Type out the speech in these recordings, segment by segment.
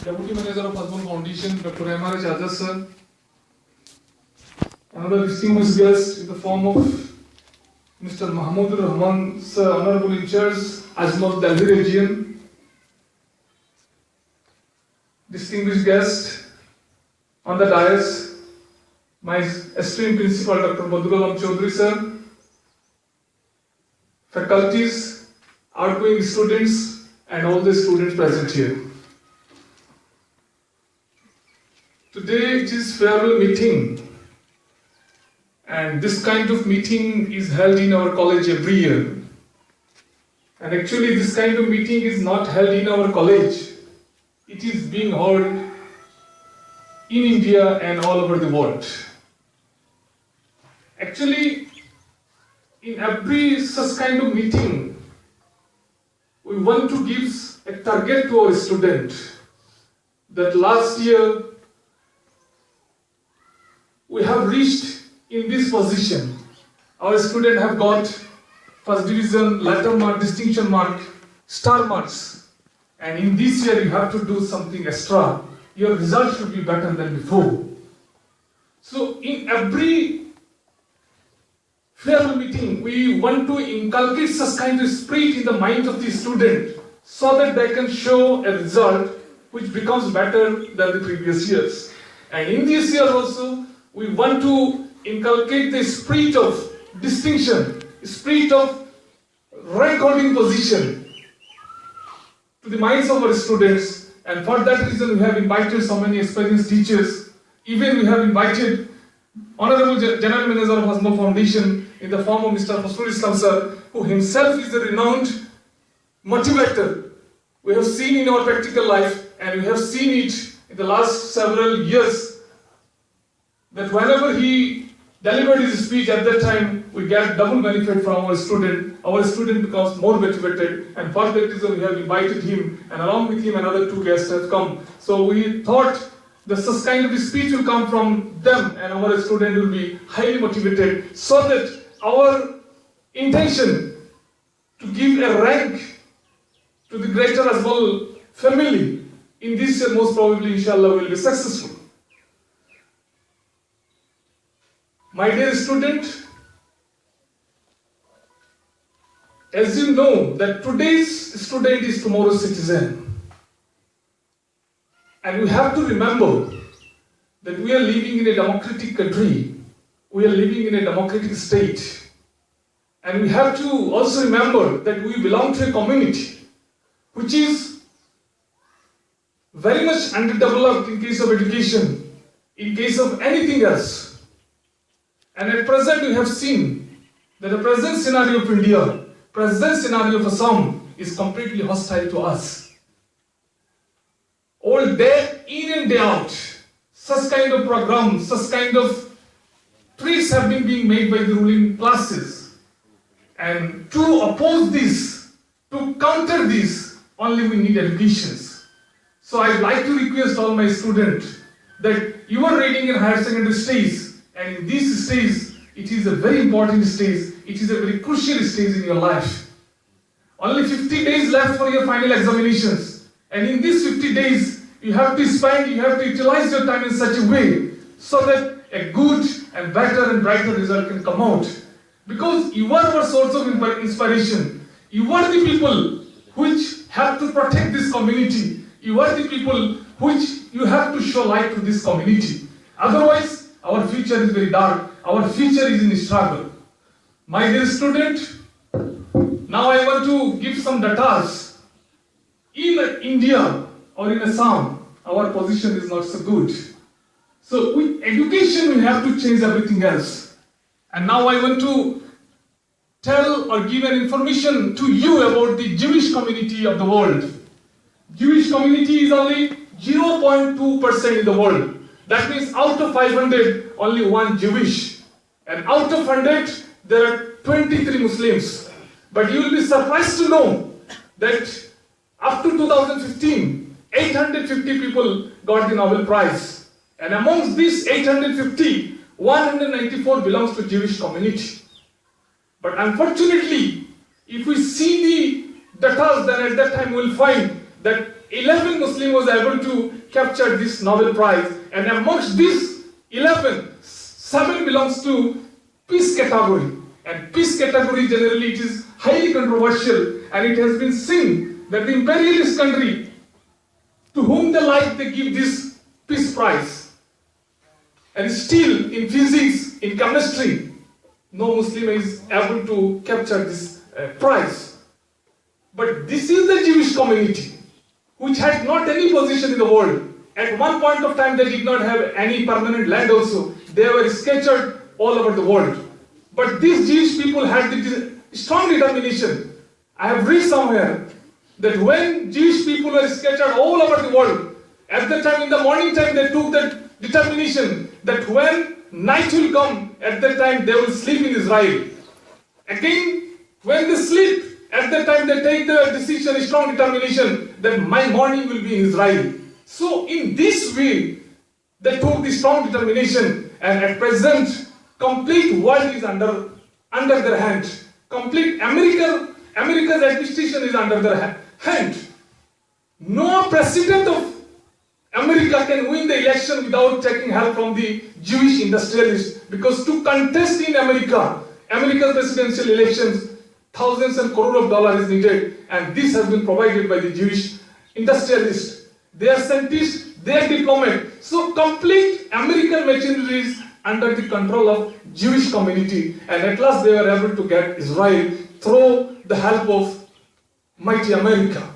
Deputy Manager of Hasbun Foundation, Dr. M.R. Giash sir, another distinguished guest in the form of Mr. Mahmood Rahman sir, Honorable in Charge, Azmut Delhi Region, distinguished guest on the dais, my esteemed Principal Dr. Badrulam Chaudhary sir, faculties, outgoing students, and all the students present here. Today it is farewell meeting, and this kind of meeting is held in our college every year. And actually this kind of meeting is not held in our college, it is being held in India and all over the world. Actually, in every such kind of meeting, we want to give a target to our student that last year we have reached in this position. Our students have got first division, letter mark, distinction mark, star marks. And in this year you have to do something extra. Your result should be better than before. So in every farewell meeting, we want to inculcate such kind of spirit in the mind of the student so that they can show a result which becomes better than the previous years. And in this year also, we want to inculcate the spirit of distinction, spirit of rank holding position to the minds of our students. And for that reason, we have invited so many experienced teachers. Even we have invited Honorable General Manager of Hasbun Foundation in the form of Mr. Husnul Islam sir, who himself is a renowned motivator. We have seen in our practical life, and we have seen it in the last several years, that whenever he delivered his speech at that time, we get double benefit from our student. Our student becomes more motivated, and for that reason we have invited him, and along with him another two guests have come. So we thought that such kind of speech will come from them, and our student will be highly motivated, so that our intention to give a rank to the greater as well family in this year most probably inshallah will be successful. My dear student, as you know that today's student is tomorrow's citizen. And we have to remember that we are living in a democratic country. We are living in a democratic state. And we have to also remember that we belong to a community which is very much underdeveloped in case of education, in case of anything else. And at present we have seen that the present scenario of India, present scenario of Assam is completely hostile to us. All day in and day out, such kind of programs, such kind of tricks have been being made by the ruling classes. And to oppose this, to counter this, only we need educations. So I'd like to request all my students that you are reading in higher secondary stage, and in this stage, it is a very important stage, it is a very crucial stage in your life. Only 50 days left for your final examinations. And in these 50 days, you have to spend, you have to utilize your time in such a way so that a good and better and brighter result can come out. Because you are our source of inspiration. You are the people which have to protect this community. You are the people which you have to show light to this community. Otherwise, our future is very dark. Our future is in struggle. My dear student, now I want to give some data. In India or in Assam, our position is not so good. So with education, we have to change everything else. And now I want to tell or give an information to you about the Jewish community of the world. Jewish community is only 0.2% in the world. That means out of 500, only one Jewish. And out of 100, there are 23 Muslims. But you will be surprised to know that up to 2015, 850 people got the Nobel Prize. And amongst these 850, 194 belongs to Jewish community. But unfortunately, if we see the data, then at that time we will find that 11 Muslims was able to capture this Nobel Prize, and amongst these 11, 7 belongs to peace category. And peace category generally it is highly controversial, and it has been seen that the imperialist country to whom they like they give this peace prize. And still in physics, in chemistry, no Muslim is able to capture this prize. But this is the Jewish community, which had not any position in the world. At one point of time, they did not have any permanent land also. They were scattered all over the world. But these Jewish people had the strong determination. I have read somewhere that when Jewish people were scattered all over the world, at the time in the morning time they took that determination that when night will come, at that time they will sleep in Israel. Again, when they sleep, at that time they take the decision, strong determination that my morning will be in Israel. So in this way, they took the strong determination, and at present, complete world is under their hand. Complete America's administration is under their hand. No president of America can win the election without taking help from the Jewish industrialists, because to contest in America's presidential elections, thousands and crores of dollars is needed, and this has been provided by the Jewish industrialists. They are scientists, they are diplomats. So complete American machinery is under the control of Jewish community, and at last they were able to get Israel through the help of mighty America.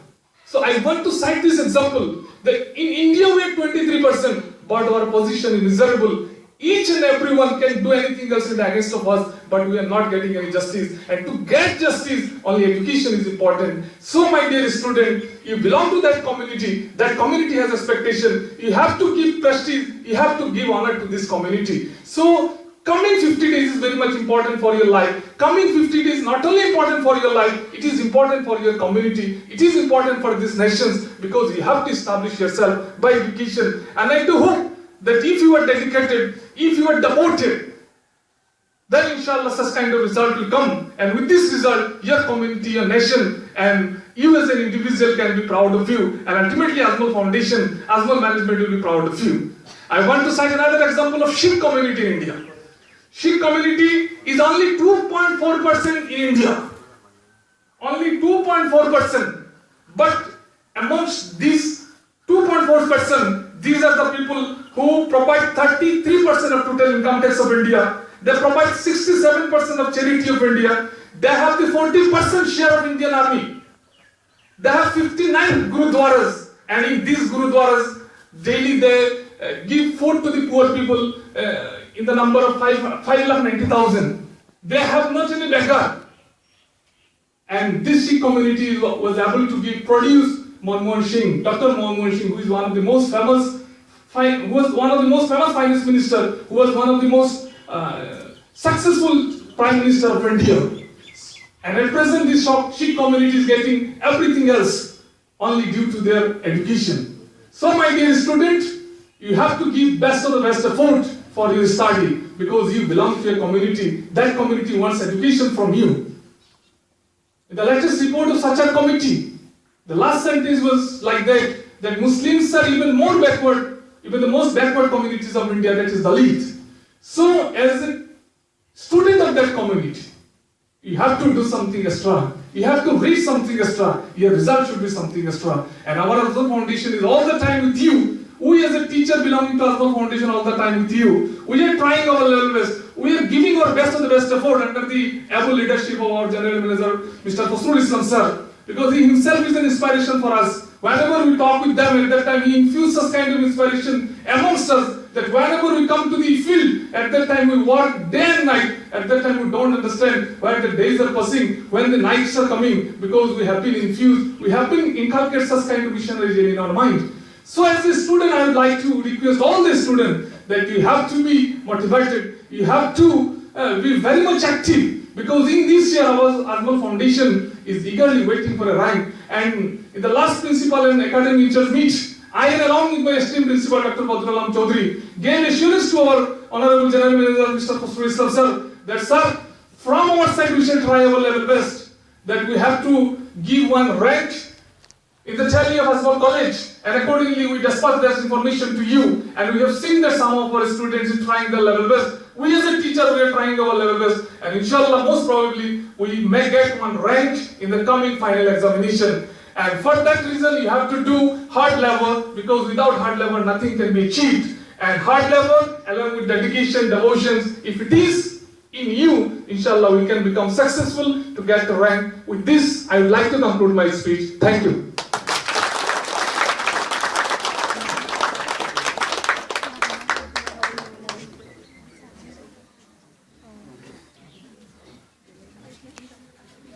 So I want to cite this example that in India we are 23%, but our position is miserable. Each and everyone can do anything else in the against of us, but we are not getting any justice. And to get justice, only education is important. So my dear student, you belong to that community has expectation. You have to give prestige, you have to give honor to this community. So coming 50 days is very much important for your life. Coming 50 days is not only important for your life, it is important for your community. It is important for these nations, because you have to establish yourself by education. And I do hope that if you are dedicated, if you are devoted, then inshallah such kind of result will come. And with this result, your community, your nation, and you as an individual can be proud of you. And ultimately, Azmal Foundation, Azmal management will be proud of you. I want to cite another example of Sikh community in India. Sikh community is only 2.4% in India. Only 2.4%. But amongst these 2.4%, these are the people who provide 33% of total income tax of India. They provide 67% of charity of India. They have the 40% share of Indian army. They have 59 gurudwaras, and in these gurudwaras, daily they give food to the poor people in the number of 590,000. They have not any beggar. And this Sikh community was able to produce Manmohan Singh, Dr. Manmohan Singh, who is one of the most famous finance minister, who was one of the most successful prime minister of India. And at present, this Sikh community is getting everything else only due to their education. So, my dear student, you have to give best of the best effort for your study, because you belong to a community. That community wants education from you. In the latest report of such a committee, the last sentence was like that Muslims are even more backward, even the most backward communities of India, that is Dalit. So, as a student of that community, you have to do something extra. You have to read something extra. Your result should be something extra. And our Azmal Foundation is all the time with you. We as a teacher belonging to Azmal Foundation all the time with you. We are trying our level best. We are giving our best of the best effort under the able leadership of our General Manager, Mr. Khosrul Islam sir. Because he himself is an inspiration for us. Whenever we talk with them, at that time he infused such kind of inspiration amongst us, that whenever we come to the field, at that time we work day and night. At that time we don't understand why the days are passing, when the nights are coming, because we have been infused, we have been inculcated such kind of missionary in our mind. So as a student, I would like to request all the students that you have to be motivated, you have to be very much active, because in this year our Azmal Foundation is eagerly waiting for a rank. And in the last principal and academic teachers meet, I and along with my esteemed principal Dr. Badrulam Chaudhary gave assurance to our Honorable General Manager Mr. Khosrul Islam sir, that sir, from our side we shall try our level best, that we have to give one rank in the tally of Asmal College, and accordingly we disperse this information to you, and we have seen that some of our students are trying their level best. We as a teacher, we are trying our level best, and inshallah, most probably, we may get one rank in the coming final examination. And for that reason, you have to do hard labor, because without hard labor, nothing can be achieved. And hard labor, along with dedication, devotions, if it is in you, inshallah, we can become successful to get the rank. With this, I would like to conclude my speech. Thank you.